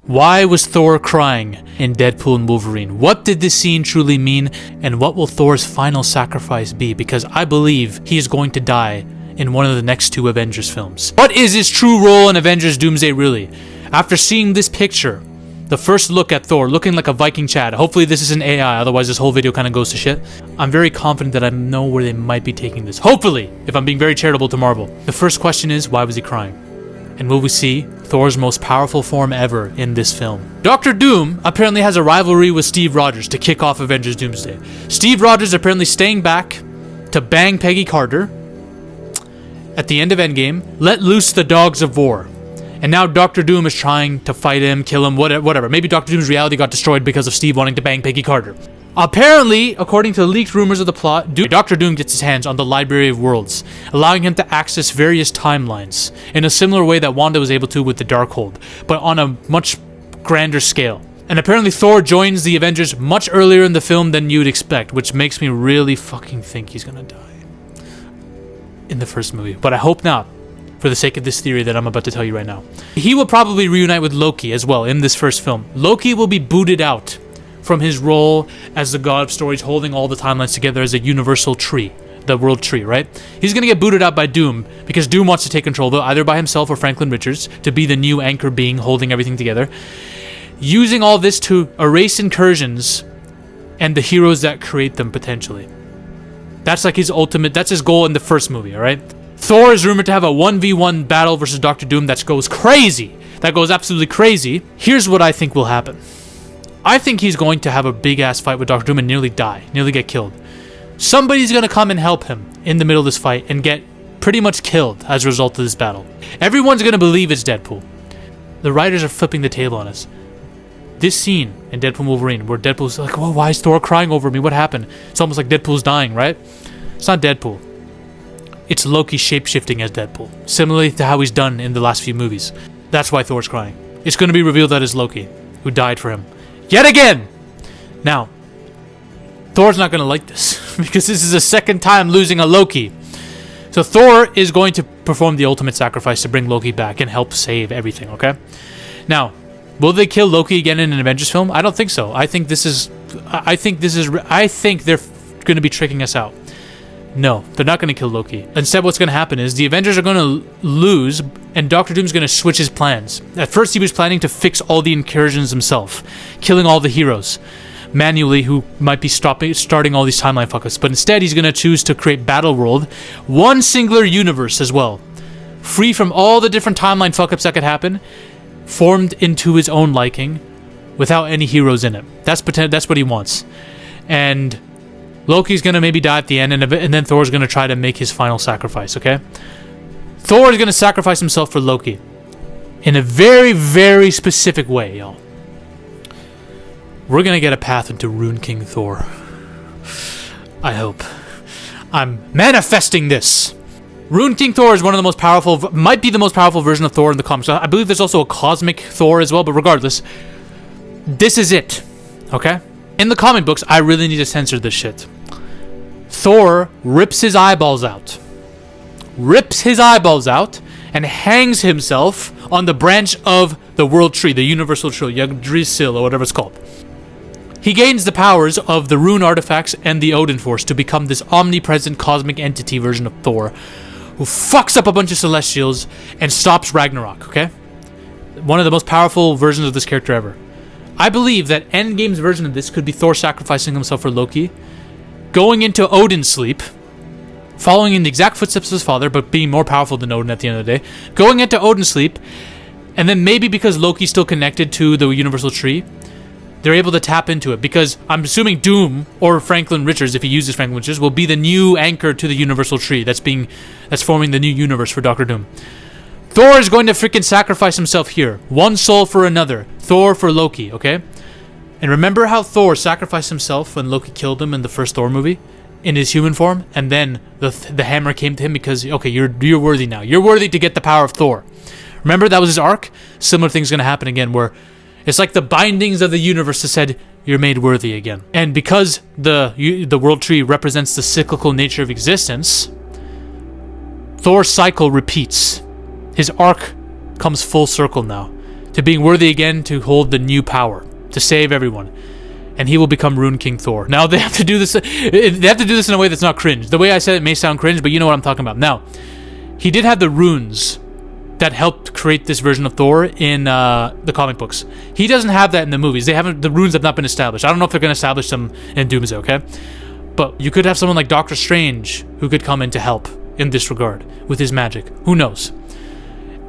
Why was Thor crying in Deadpool and Wolverine? What did this scene truly mean? And what will Thor's final sacrifice be? Because I believe he is going to die in one of the next 2 Avengers films. What is his true role in Avengers Doomsday really? After seeing this picture, the first look at Thor looking like a Viking Chad, hopefully this is an AI, otherwise this whole video kind of goes to shit. I'm very confident that I know where they might be taking this. Hopefully, if I'm being very charitable to Marvel. The first question is, why was he crying? And will we see Thor's most powerful form ever in this film? Dr. Doom apparently has a rivalry with Steve Rogers to kick off Avengers Doomsday. Steve Rogers apparently staying back to bang Peggy Carter at the end of Endgame, let loose the dogs of war. And now Dr. Doom is trying to fight him, kill him, whatever. Maybe Dr. Doom's reality got destroyed because of Steve wanting to bang Peggy Carter. Apparently, according to the leaked rumors of the plot, Dr. Doom gets his hands on the Library of Worlds, allowing him to access various timelines in a similar way that Wanda was able to with the Darkhold, but on a much grander scale. And apparently Thor joins the Avengers much earlier in the film than you'd expect, which makes me really fucking think he's gonna die in the first movie. But I hope not, for the sake of this theory that I'm about to tell you right now. He will probably reunite with Loki as well in this first film. Loki will be booted out from his role as the god of stories, holding all the timelines together as a universal tree, the world tree, right? He's gonna get booted out by Doom, because Doom wants to take control, though, either by himself or Franklin Richards, to be the new anchor being holding everything together, using all this to erase incursions and the heroes that create them, potentially. That's like his ultimate, that's his goal in the first movie, alright? Thor is rumored to have a 1v1 battle versus Dr. Doom that goes crazy. That goes absolutely crazy. Here's what I think will happen. I think he's going to have a big-ass fight with Dr. Doom and nearly die, nearly get killed. Somebody's going to come and help him in the middle of this fight and get pretty much killed as a result of this battle. Everyone's going to believe it's Deadpool. The writers are flipping the table on us. This scene in Deadpool and Wolverine, where Deadpool's like, oh, why is Thor crying over me? What happened? It's almost like Deadpool's dying, right? It's not Deadpool. It's Loki shape-shifting as Deadpool, similarly to how he's done in the last few movies. That's why Thor's crying. It's going to be revealed that it's Loki who died for him. Yet again! Now, Thor's not going to like this, because this is the second time losing a Loki. So Thor is going to perform the ultimate sacrifice to bring Loki back and help save everything, okay? Now, will they kill Loki again in an Avengers film? I don't think so. I think they're going to be tricking us out. No, they're not going to kill Loki. Instead, what's going to happen is the Avengers are going to lose, and Dr. Doom's going to switch his plans. At first, he was planning to fix all the incursions himself, killing all the heroes manually who might be starting all these timeline fuck-ups. But instead, he's going to choose to create Battle World, one singular universe as well, free from all the different timeline fuck-ups that could happen, formed into his own liking, without any heroes in it. That's what he wants. And Loki's gonna maybe die at the end, and then Thor's gonna try to make his final sacrifice, okay? Thor is gonna sacrifice himself for Loki in a very, very specific way, y'all. We're gonna get a path into Rune King Thor. I hope. I'm manifesting this. Rune King Thor is one of the most powerful, might be the most powerful version of Thor in the comics. I believe there's also a cosmic Thor as well, but regardless, this is it, okay? In the comic books, I really need to censor this shit. Thor rips his eyeballs out. And hangs himself on the branch of the World Tree, the Universal Tree, Yggdrasil, or whatever it's called. He gains the powers of the Rune artifacts and the Odin Force to become this omnipresent cosmic entity version of Thor, who fucks up a bunch of Celestials and stops Ragnarok, okay? One of the most powerful versions of this character ever. I believe that Endgame's version of this could be Thor sacrificing himself for Loki, going into Odin's sleep, following in the exact footsteps of his father, but being more powerful than Odin at the end of the day, going into Odin's sleep, and then maybe because Loki's still connected to the Universal Tree, they're able to tap into it, because I'm assuming Doom, or Franklin Richards, if he uses Franklin Richards, will be the new anchor to the Universal Tree that's forming the new universe for Dr. Doom. Thor is going to freaking sacrifice himself here. One soul for another. Thor for Loki, okay? And remember how Thor sacrificed himself when Loki killed him in the first Thor movie? In his human form? And then the hammer came to him because, okay, you're worthy now. You're worthy to get the power of Thor. Remember, that was his arc? Similar thing's going to happen again, where it's like the bindings of the universe that said, you're made worthy again. And because the World Tree represents the cyclical nature of existence, Thor's cycle repeats. His arc comes full circle now to being worthy again to hold the new power, to save everyone. And he will become Rune King Thor. Now they have to do this. They have to do this in a way that's not cringe. The way I said it may sound cringe, but you know what I'm talking about. Now, he did have the runes that helped create this version of Thor in the comic books. He doesn't have that in the movies. The runes have not been established. I don't know if they're going to establish them in Doomsday. Okay, but you could have someone like Doctor Strange who could come in to help in this regard with his magic. Who knows?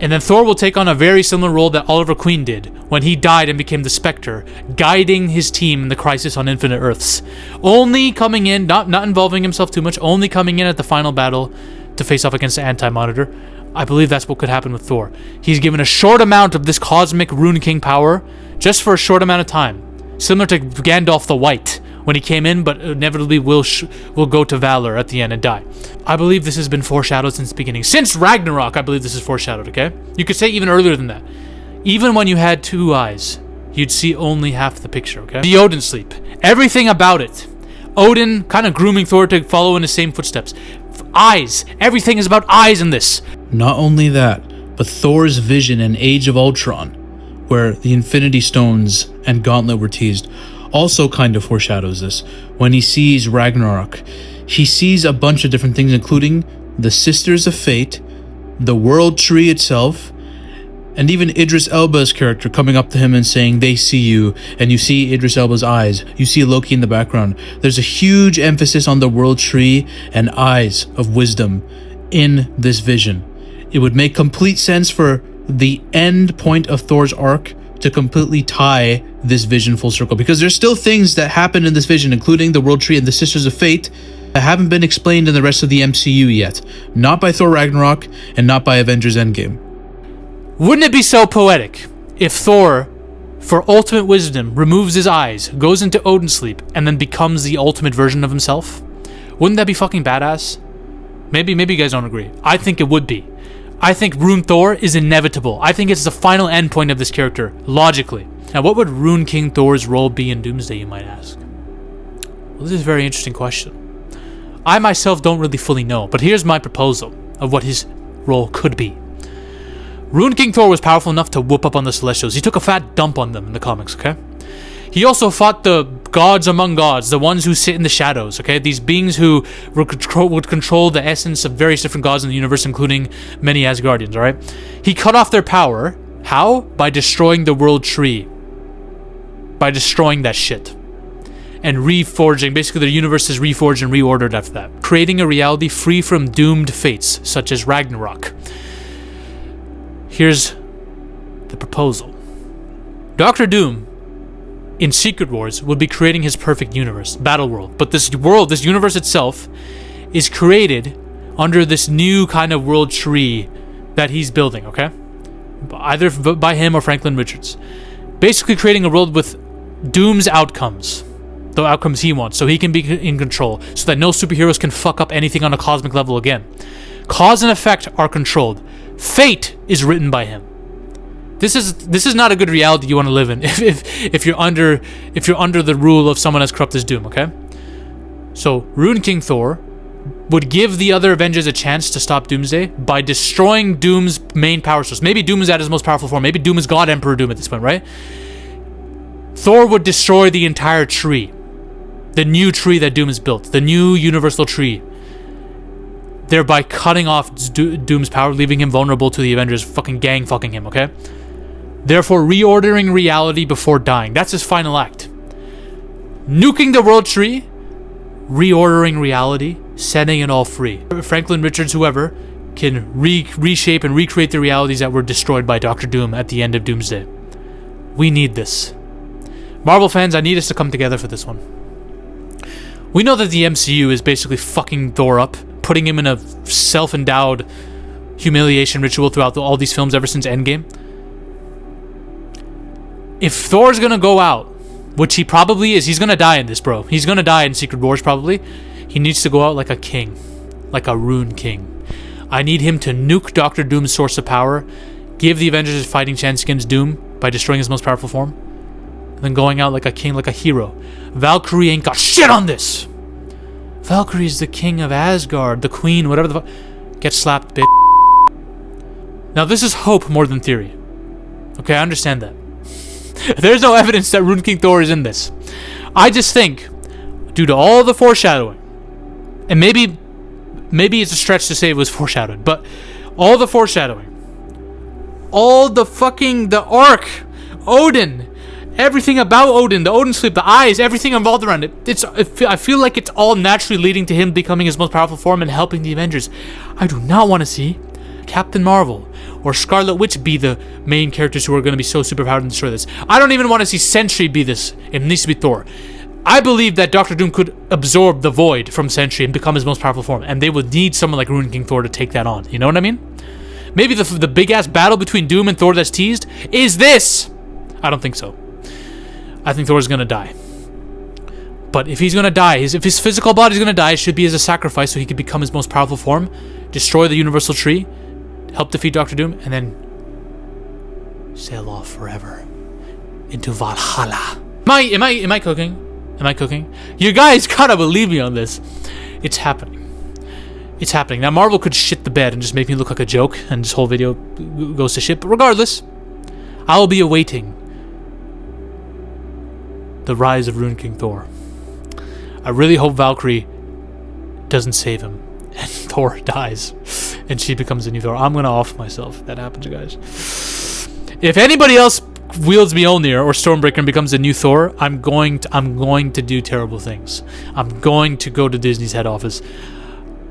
And then Thor will take on a very similar role that Oliver Queen did when he died and became the Spectre, guiding his team in the Crisis on Infinite Earths. Only coming in, not involving himself too much, only coming in at the final battle to face off against the Anti-Monitor. I believe that's what could happen with Thor. He's given a short amount of this cosmic Rune King power, just for a short amount of time. Similar to Gandalf the White, when he came in, but inevitably will go to Valor at the end and die. I believe this has been foreshadowed since the beginning. Since Ragnarok, I believe this is foreshadowed, okay? You could say even earlier than that. Even when you had two eyes, you'd see only half the picture, okay? The Odin sleep. Everything about it. Odin kind of grooming Thor to follow in his same footsteps. Eyes. Everything is about eyes in this. Not only that, but Thor's vision in Age of Ultron, where the Infinity Stones and Gauntlet were teased, also kind of foreshadows this. When he sees Ragnarok, he sees a bunch of different things, including the Sisters of Fate, the World Tree itself, and even Idris Elba's character coming up to him and saying, they see you, and you see Idris Elba's eyes. You see Loki in the background. There's a huge emphasis on the World Tree and eyes of wisdom in this vision. It would make complete sense for the end point of Thor's arc to completely tie this vision full circle, because there's still things that happen in this vision, including the World Tree and the Sisters of Fate, that haven't been explained in the rest of the MCU yet. Not by Thor Ragnarok, and not by Avengers Endgame. Wouldn't it be so poetic if Thor, for ultimate wisdom, removes his eyes, goes into Odin sleep, and then becomes the ultimate version of himself? Wouldn't that be fucking badass? Maybe you guys don't agree. I think it would be. I think Rune Thor is inevitable. I think it's the final endpoint of this character, logically. Now, what would Rune King Thor's role be in Doomsday, you might ask? Well, this is a very interesting question. I myself don't really fully know, but here's my proposal of what his role could be. Rune King Thor was powerful enough to whoop up on the Celestials. He took a fat dump on them in the comics, okay? He also fought the gods among gods, the ones who sit in the shadows, okay? These beings who would control the essence of various different gods in the universe, including many Asgardians, alright? He cut off their power. How? By destroying the World Tree. By destroying that shit. And reforging. Basically, the universe is reforged and reordered after that. Creating a reality free from doomed fates, such as Ragnarok. Here's the proposal. Dr. Doom, in Secret Wars, would be creating his perfect universe, battle world. But this world, this universe itself, is created under this new kind of world tree that he's building, okay? Either by him or Franklin Richards. Basically creating a world with Doom's outcomes. The outcomes he wants, so he can be in control. So that no superheroes can fuck up anything on a cosmic level again. Cause and effect are controlled. Fate is written by him. This is not a good reality you want to live in if you're under the rule of someone as corrupt as Doom, okay? So Rune King Thor would give the other Avengers a chance to stop Doomsday by destroying Doom's main power source. Maybe Doom is at his most powerful form. Maybe Doom is God Emperor Doom at this point, right? Thor would destroy the entire tree. The new tree that Doom has built. The new universal tree. Thereby cutting off Doom's power, leaving him vulnerable to the Avengers fucking gang fucking him, okay? Therefore, reordering reality before dying. That's his final act. Nuking the World Tree, reordering reality, setting it all free. Franklin Richards, whoever, can reshape and recreate the realities that were destroyed by Dr. Doom at the end of Doomsday. We need this. Marvel fans, I need us to come together for this one. We know that the MCU is basically fucking Thor up, putting him in a self-endowed humiliation ritual throughout all these films ever since Endgame. If Thor's gonna go out, which he probably is, he's gonna die in this, bro. He's gonna die in Secret Wars, probably. He needs to go out like a king. Like a Rune King. I need him to nuke Dr. Doom's source of power, give the Avengers a fighting chance against Doom by destroying his most powerful form, and then going out like a king, like a hero. Valkyrie ain't got shit on this! Valkyrie's the king of Asgard, the queen, whatever the fuck. Get slapped, bitch. Now this is hope more than theory. Okay, I understand that. There's no evidence that Rune King Thor is in this. I just think, due to all the foreshadowing, and maybe it's a stretch to say it was foreshadowed, but all the foreshadowing, all the arc, Odin, everything about Odin, the Odin sleep, the eyes, everything involved around it. I feel like it's all naturally leading to him becoming his most powerful form and helping the Avengers. I do not want to see Captain Marvel or Scarlet Witch be the main characters who are going to be so superpowered and destroy this. I don't even want to see Sentry be this. It needs to be Thor. I believe that Doctor Doom could absorb the void from Sentry and become his most powerful form, and they would need someone like Rune King Thor to take that on. You know what I mean? Maybe the big-ass battle between Doom and Thor that's teased is this. I don't think so. I think Thor's gonna die. But if he's gonna die, if his physical body's gonna die, it should be as a sacrifice so he could become his most powerful form, destroy the Universal Tree, help defeat Doctor Doom, and then sail off forever into Valhalla. Am I cooking? Am I cooking? You guys gotta believe me on this. It's happening. It's happening. Now Marvel could shit the bed and just make me look like a joke, and this whole video goes to shit. But regardless, I will be awaiting the rise of Rune King Thor. I really hope Valkyrie doesn't save him and Thor dies and she becomes a new Thor. I'm gonna off myself if that happens, you guys. If anybody else wields Mjolnir or Stormbreaker and becomes a new Thor, I'm going to do terrible things. I'm going to go to Disney's head office.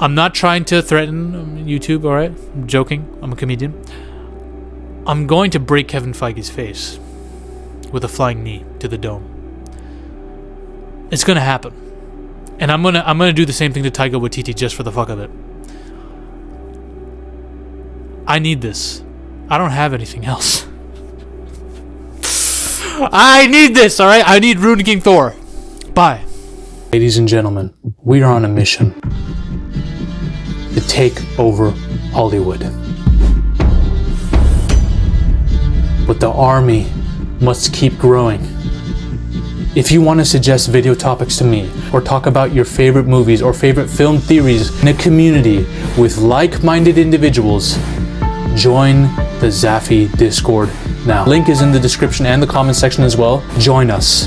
I'm not trying to threaten YouTube, alright? I'm joking. I'm a comedian. I'm going to break Kevin Feige's face with a flying knee to the dome. It's gonna happen. And I'm gonna do the same thing to Taika Waititi just for the fuck of it. I need this. I don't have anything else. I need this, alright? I need Rune King Thor. Bye. Ladies and gentlemen, we are on a mission to take over Hollywood. But the army must keep growing. If you want to suggest video topics to me, or talk about your favorite movies or favorite film theories in a community with like-minded individuals, join the Zafy Discord now. Link is in the description and the comment section as well. Join us.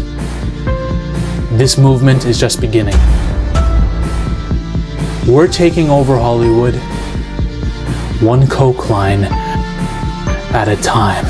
This movement is just beginning. We're taking over Hollywood, one coke line at a time.